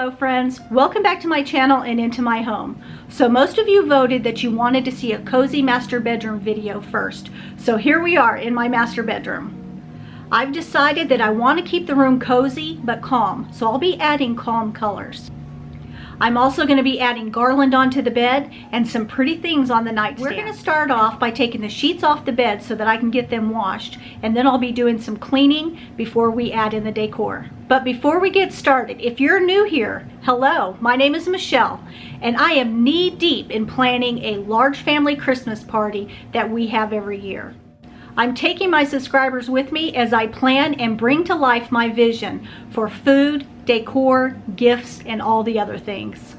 Hello friends, welcome back to my channel and into my home. So most of you voted that you wanted to see a cozy master bedroom video first. So here we are in my master bedroom. I've decided that I want to keep the room cozy but calm, so I'll be adding calm colors. I'm also going to be adding garland onto the bed and some pretty things on the nightstand. We're going to start off by taking the sheets off the bed so that I can get them washed, and then I'll be doing some cleaning before we add in the decor. But before we get started, if you're new here, hello, my name is Michelle, and I am knee-deep in planning a large family Christmas party that we have every year. I'm taking my subscribers with me as I plan and bring to life my vision for food, decor, gifts, and all the other things.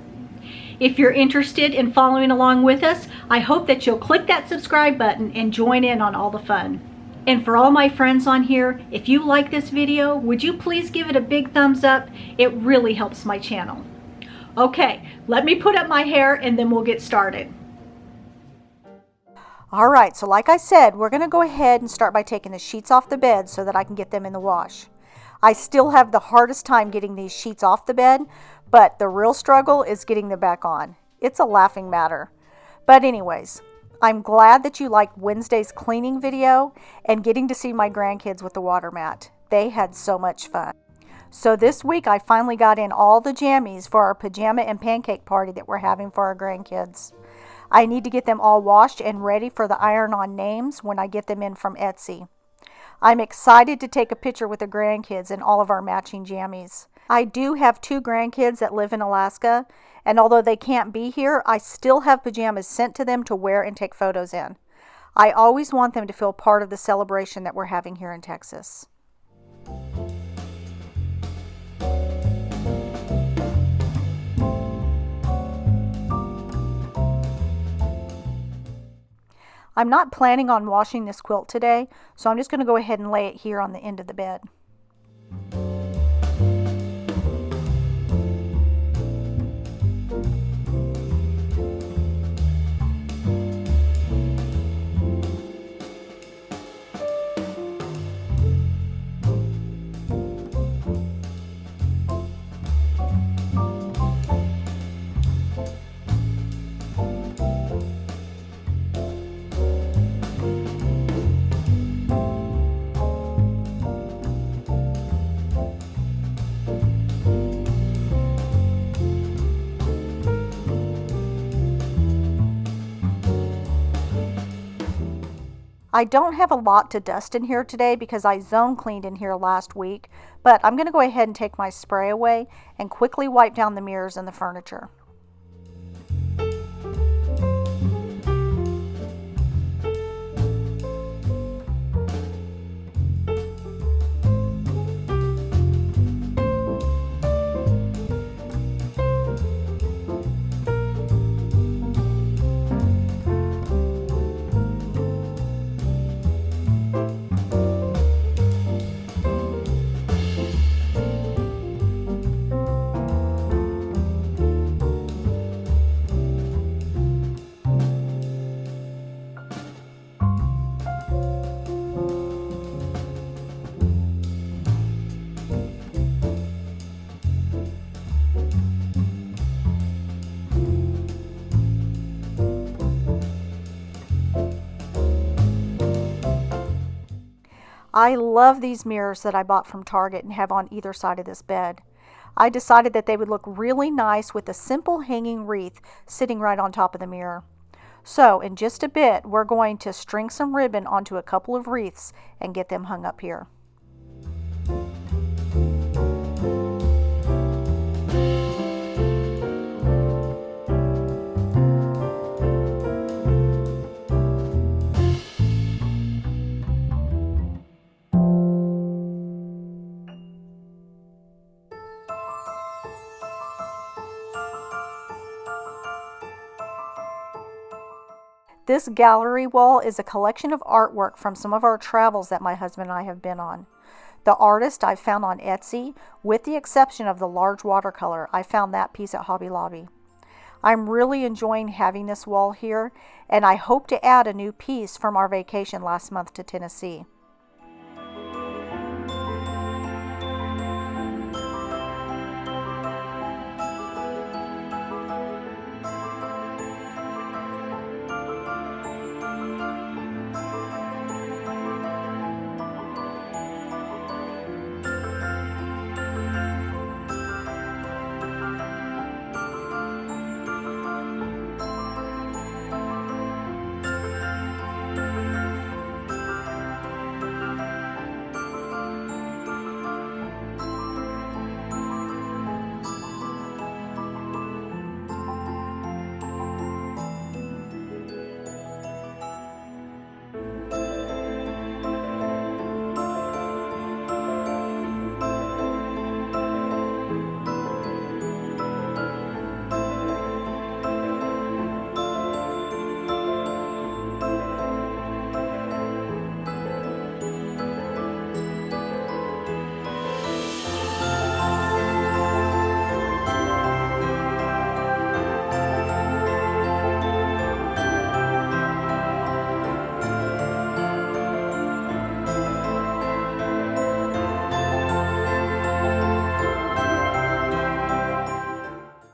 If you're interested in following along with us, I hope that you'll click that subscribe button and join in on all the fun. And for all my friends on here, if you like this video, would you please give it a big thumbs up? It really helps my channel. Okay, let me put up my hair and then we'll get started. All right, so like I said, we're going to go ahead and start by taking the sheets off the bed so that I can get them in the wash. I still have the hardest time getting these sheets off the bed, but the real struggle is getting them back on. It's a laughing matter. But anyways, I'm glad that you liked Wednesday's cleaning video and getting to see my grandkids with the water mat. They had so much fun. So this week I finally got in all the jammies for our pajama and pancake party that we're having for our grandkids. I need to get them all washed and ready for the iron-on names when I get them in from Etsy. I'm excited to take a picture with the grandkids in all of our matching jammies. I do have 2 grandkids that live in Alaska, and although they can't be here, I still have pajamas sent to them to wear and take photos in. I always want them to feel part of the celebration that we're having here in Texas. I'm not planning on washing this quilt today, so I'm just going to go ahead and lay it here on the end of the bed. I don't have a lot to dust in here today because I zone cleaned in here last week, but I'm going to go ahead and take my spray away and quickly wipe down the mirrors and the furniture. I love these mirrors that I bought from Target and have on either side of this bed. I decided that they would look really nice with a simple hanging wreath sitting right on top of the mirror. So in just a bit, we're going to string some ribbon onto a couple of wreaths and get them hung up here. This gallery wall is a collection of artwork from some of our travels that my husband and I have been on. The artist I found on Etsy, with the exception of the large watercolor. I found that piece at Hobby Lobby. I'm really enjoying having this wall here, and I hope to add a new piece from our vacation last month to Tennessee.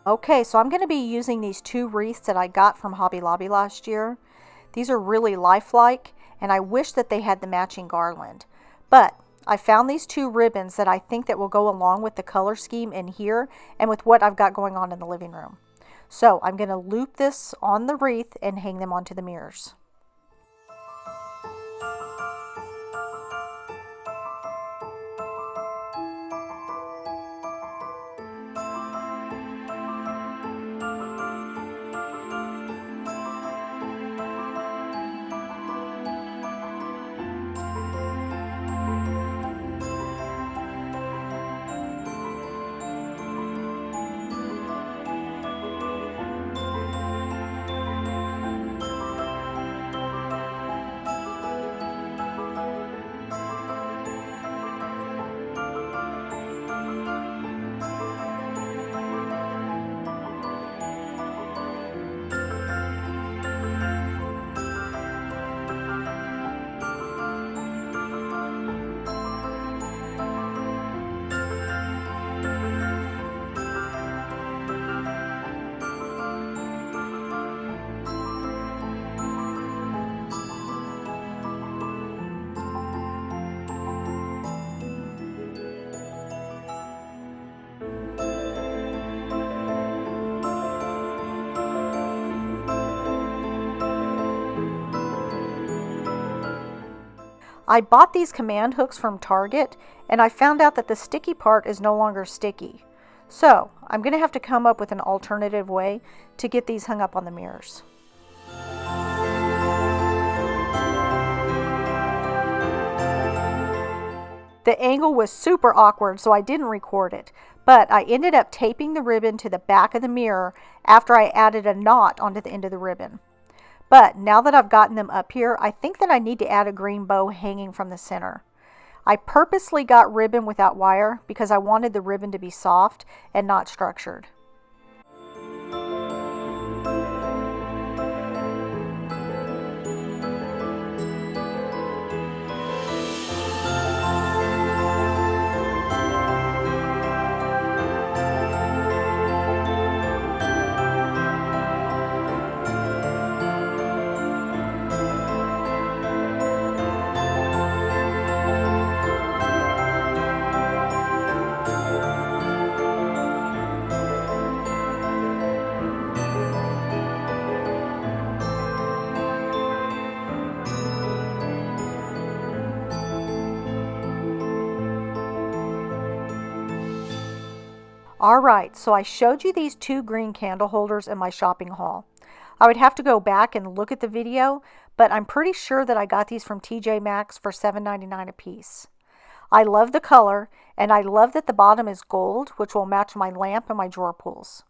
Okay, so I'm going to be using these 2 wreaths that I got from Hobby Lobby last year. These are really lifelike, and I wish that they had the matching garland. But I found these 2 ribbons that I think that will go along with the color scheme in here and with what I've got going on in the living room. So I'm going to loop this on the wreath and hang them onto the mirrors. I bought these command hooks from Target, and I found out that the sticky part is no longer sticky. So I'm going to have to come up with an alternative way to get these hung up on the mirrors. The angle was super awkward, so I didn't record it, but I ended up taping the ribbon to the back of the mirror after I added a knot onto the end of the ribbon. But now that I've gotten them up here, I think that I need to add a green bow hanging from the center. I purposely got ribbon without wire because I wanted the ribbon to be soft and not structured. Alright, so I showed you these 2 green candle holders in my shopping haul. I would have to go back and look at the video, but I'm pretty sure that I got these from TJ Maxx for $7.99 a piece. I love the color, and I love that the bottom is gold, which will match my lamp and my drawer pulls.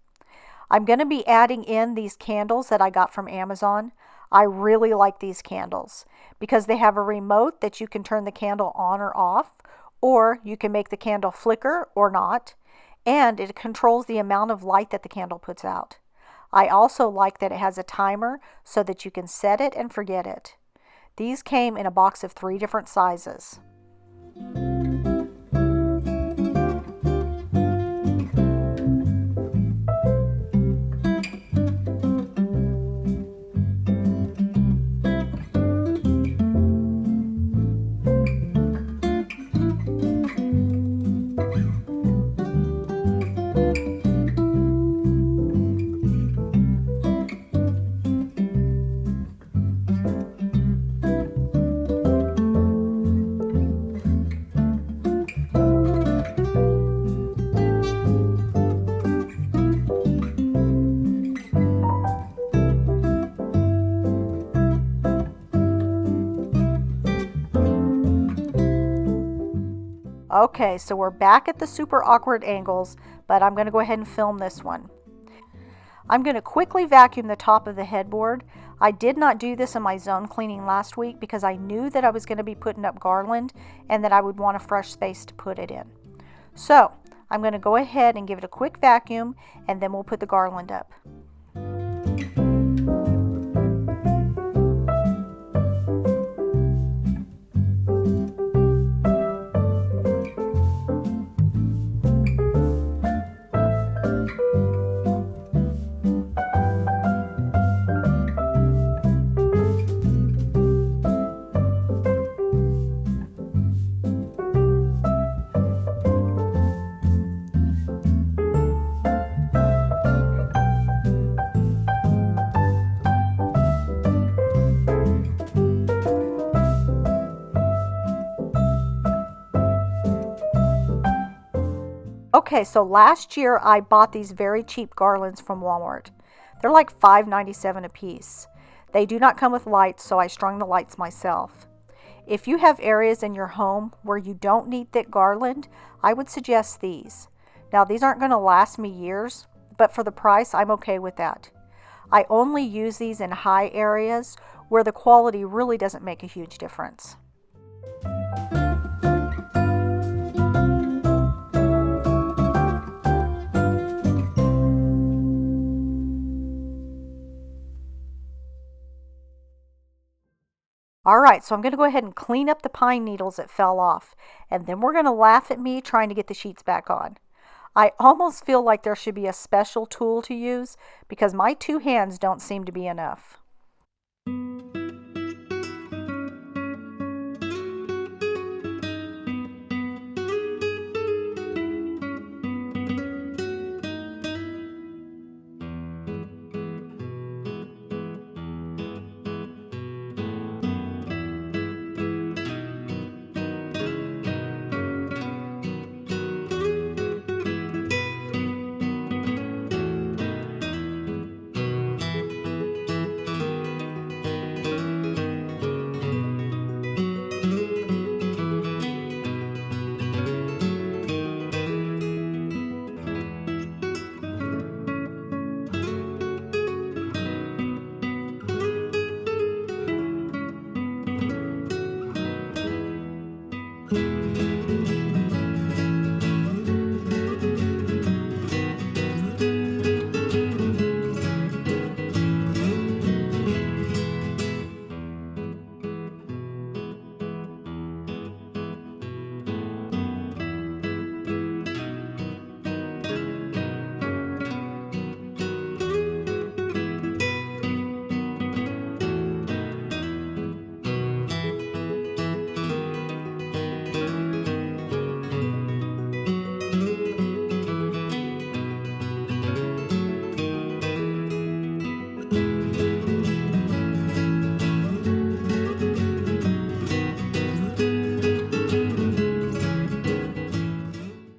I'm going to be adding in these candles that I got from Amazon. I really like these candles because they have a remote that you can turn the candle on or off, or you can make the candle flicker or not, and it controls the amount of light that the candle puts out. I also like that it has a timer so that you can set it and forget it. These came in a box of 3 different sizes. Okay, so we're back at the super awkward angles, but I'm going to go ahead and film this one. I'm going to quickly vacuum the top of the headboard. I did not do this in my zone cleaning last week because I knew that I was going to be putting up garland and that I would want a fresh space to put it in. So I'm going to go ahead and give it a quick vacuum, and then we'll put the garland up. Okay, so last year I bought these very cheap garlands from Walmart. They're like $5.97 a piece. They do not come with lights, so I strung the lights myself. If you have areas in your home where you don't need thick garland, I would suggest these. Now, these aren't going to last me years, but for the price, I'm okay with that. I only use these in high areas where the quality really doesn't make a huge difference. Alright, so I'm going to go ahead and clean up the pine needles that fell off, and then we're going to laugh at me trying to get the sheets back on. I almost feel like there should be a special tool to use because my 2 hands don't seem to be enough.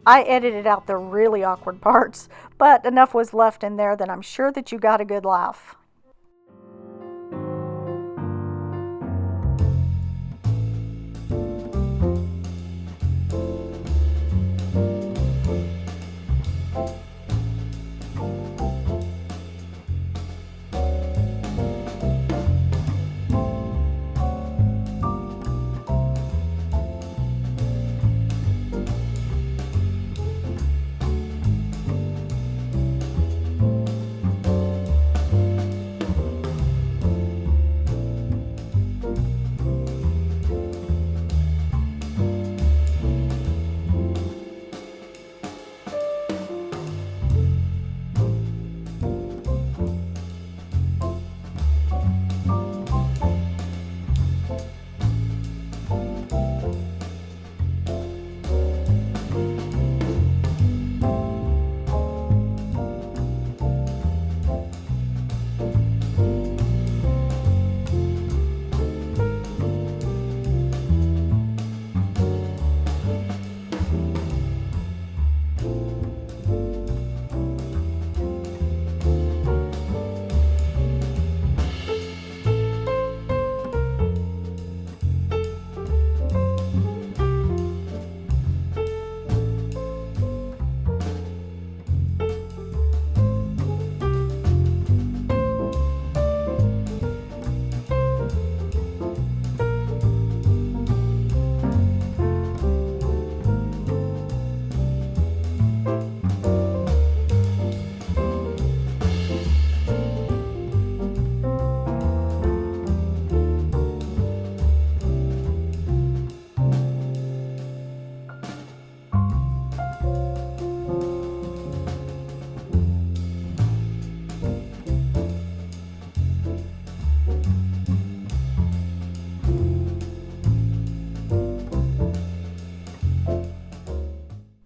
I edited out the really awkward parts, but enough was left in there that I'm sure that you got a good laugh.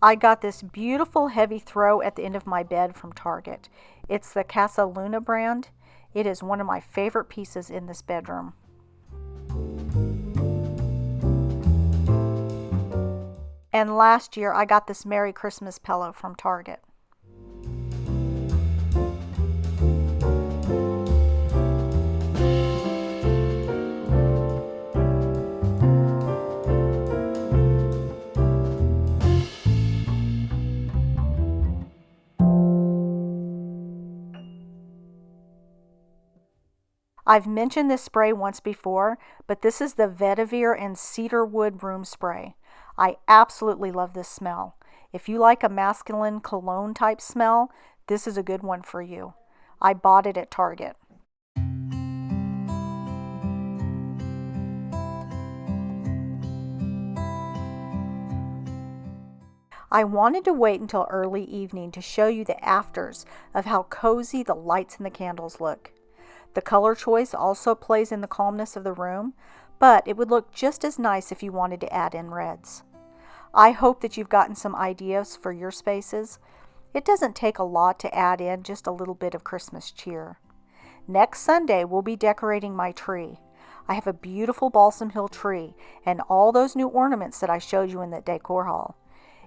I got this beautiful heavy throw at the end of my bed from Target. It's the Casa Luna brand. It is one of my favorite pieces in this bedroom. And last year I got this Merry Christmas pillow from Target. I've mentioned this spray once before, but this is the Vetiver and Cedarwood Room Spray. I absolutely love this smell. If you like a masculine cologne type smell, this is a good one for you. I bought it at Target. I wanted to wait until early evening to show you the afters of how cozy the lights and the candles look. The color choice also plays in the calmness of the room, but it would look just as nice if you wanted to add in reds. I hope that you've gotten some ideas for your spaces. It doesn't take a lot to add in just a little bit of Christmas cheer. Next Sunday, we'll be decorating my tree. I have a beautiful Balsam Hill tree and all those new ornaments that I showed you in the decor haul.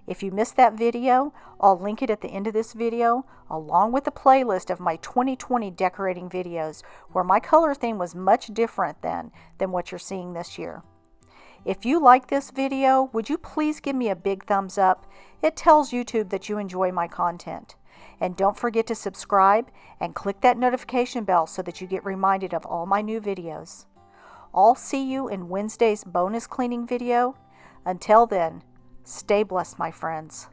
If you missed that video, I'll link it at the end of this video, along with a playlist of my 2020 decorating videos, where my color theme was much different than what you're seeing this year. If you like this video, would you please give me a big thumbs up? It tells YouTube that you enjoy my content. And don't forget to subscribe and click that notification bell so that you get reminded of all my new videos. I'll see you in Wednesday's bonus cleaning video. Until then, stay blessed, my friends.